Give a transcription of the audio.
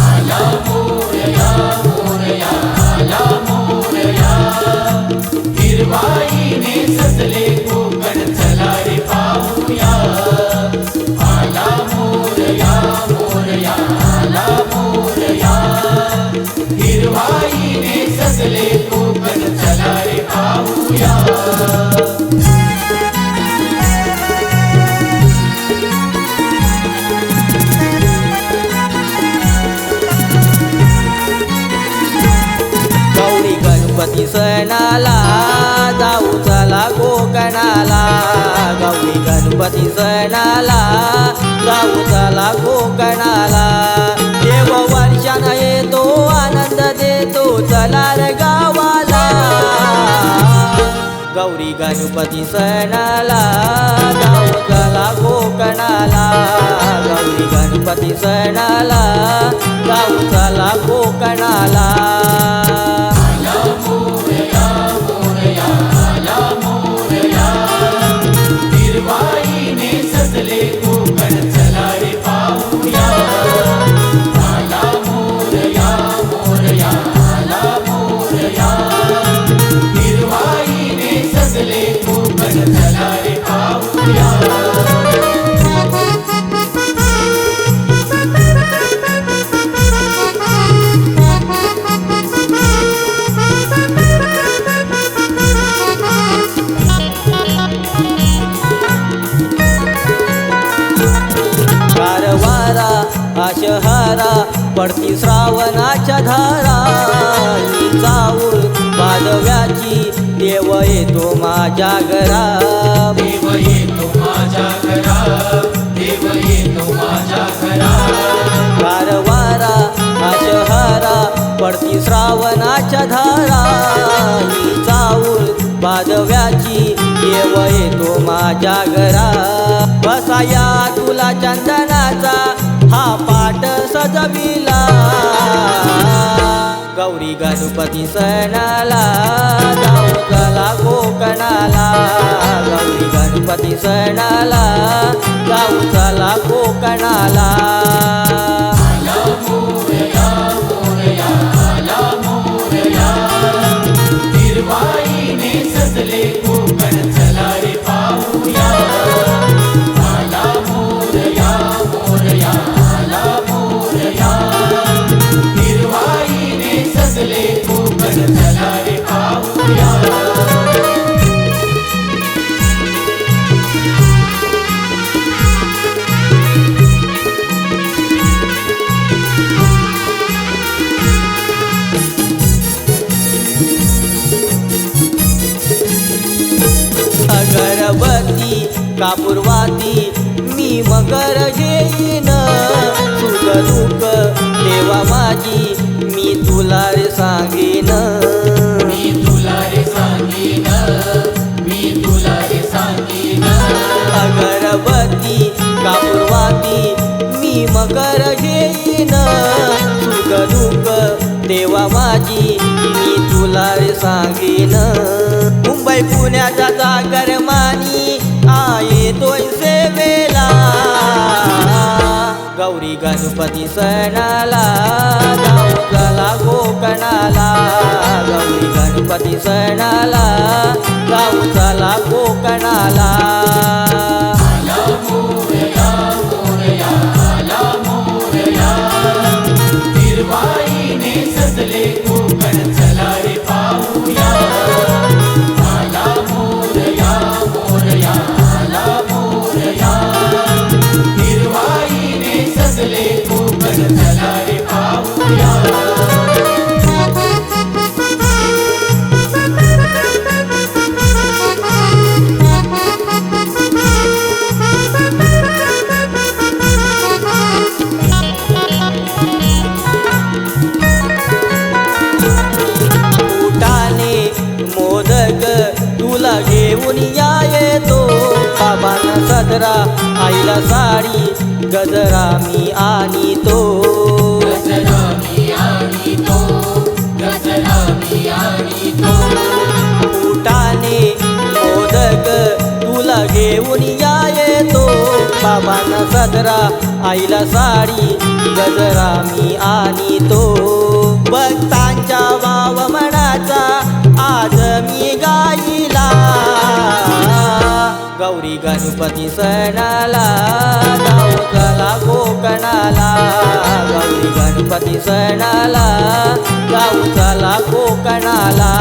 आला मोरया मोरया आला मोरया हिरवाईने सजले कोकण चला रे पाहूया आला मोरया मोरया आला मोरया हिरवाईने सजले कोकण चला रे पाहूया गणपती सणाला जाऊ चला कोकणाला गौरी गणपती सणाला जाऊ चला कोकणाला देव वर्षानं येतो आनंद देतो चला रे गावाला गौरी गणपती सणाला जाऊ चला कोकणाला गौरी गणपती सणाला जाऊ चला कोकणाला हिरवाईने सजले कोकण चला रे पाहूया आला मोरया मोरया आला मोरया हिरवाईने सजले कोकण चला रे पाहूया आशहारा पडती श्रावणाच्या धारा चाऊल भादव्याची देव येतो माझ्या घरा देव येतो माझ्या घरा देव येतो माझ्या घरा कारवारा आशहारा पडती श्रावणाच्या धारा चाऊल भादव्याची देव येतो माझ्या घरा बसाया तुला चंदनाचा हा पाट सजविला गौरी गणपती सणाला जाऊ चला कोकणाला गौरी गणपती सणाला जाऊ चला कोकणाला आला मोरया मोरया आला मोरया हिरवाईने सजले कोकण चला रे पाहूया आला मोरया मोरया आला मोरया हिरवाईने सजले कोकण चला रे पाहूया अगरबत्ती कापूरवाती मी मगर घेईन सुख दुःख देवा माझी मी तुला रे सांगेन मी तुला रे सांगेन मी तुला रे सांगेन अगरबत्ती कापूरवाती मी मगर घेईन सुख दुःख देवा माझी मी तुला रे सांगेन मुंबई पुण्याचा जागर मानी येतोय सेवेला गौरी गणपती सणाला जाऊ चला कोकणाला गौरी गणपती सणाला जाऊ चला कोकणाला आला मोरया मोरया आला मोरया हिरवाईने सजले कोकण चला रे पाहूया आला मोरया मोरया आला मोरया हिरवाईने सजले कोकण चला रे पाहूया तुला घेऊन या येतो बाबांना सदरा आईला साडी गजरा मी आणीतो गजरा मी आणीतो गजरा मी आणीतो फुटाणे मोदक तुला घेऊन या येतो बाबांना सदरा आईला साडी गजरा मी आणितो भक्तांच्या वावमनाचा आज मी गाईला गौरी गणपती सणाला जाऊ चला कोकणाला गौरी गणपती सणाला जाऊ चला कोकणाला